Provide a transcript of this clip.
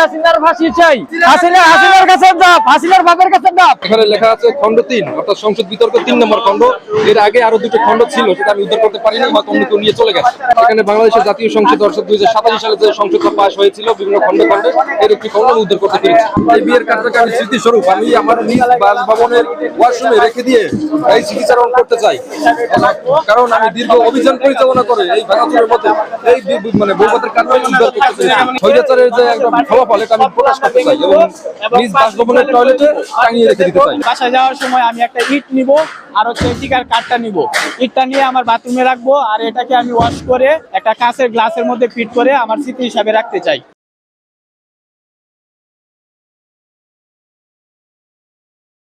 হাসিনার ফাঁসি চাই, হাসিনার কাছে দাও, হাসিনার বাপের কাছে দাও। এখানে লেখা আছে খণ্ড ৩, অর্থাৎ সংসদ বিতর্ক ৩ নম্বর খণ্ড। এর আগে আরো দুটো খণ্ড ছিল, সেটা আমি উদ্ধার করতে পারিনি, হয়তো অন্য কেউ নিয়ে চলে গেছে। এখানে বাংলাদেশের জাতীয় সংসদ অর্থাৎ 2087 সালে যে সংসদটা পাস হয়েছিল বিভিন্ন খণ্ডে খণ্ডে, এর একটি খণ্ড উদ্ধার করতে পেরেছি। এই বিয়ের কার্ডটাকে আমি স্মৃতিস্বরূপ আমি আমার নিজ বাসভবনের ওয়াশরুমে রেখে দিয়ে এই স্মৃতিচারণ করতে চাই, কারণ আমি দীর্ঘ অভিযান পরিচালনা করে এই ভাঙাচুরের মধ্যে এই মানে বৌভাতের কার্ডটা উদ্ধার করতে পেরেছি। স্বৈরাচারের যে একটা ফলাফল, এটা আমি প্রকাশ করতে চাই এবং নিজ বাসভবনের টয়লেটে টাঙিয়ে রেখে দিতে চাই। বাসায় যাওয়ার সময় আমি একটা ইট নিব আর হচ্ছে টিকার কার্ডটা নিব। ইটটা নিয়ে আমার বাথরুমে রাখবো আর এটাকে আমি ওয়াশ করে একটা কাঁচের গ্লাসের মধ্যে ফিট করে আমার স্মৃতি হিসাবে রাখতে চাই।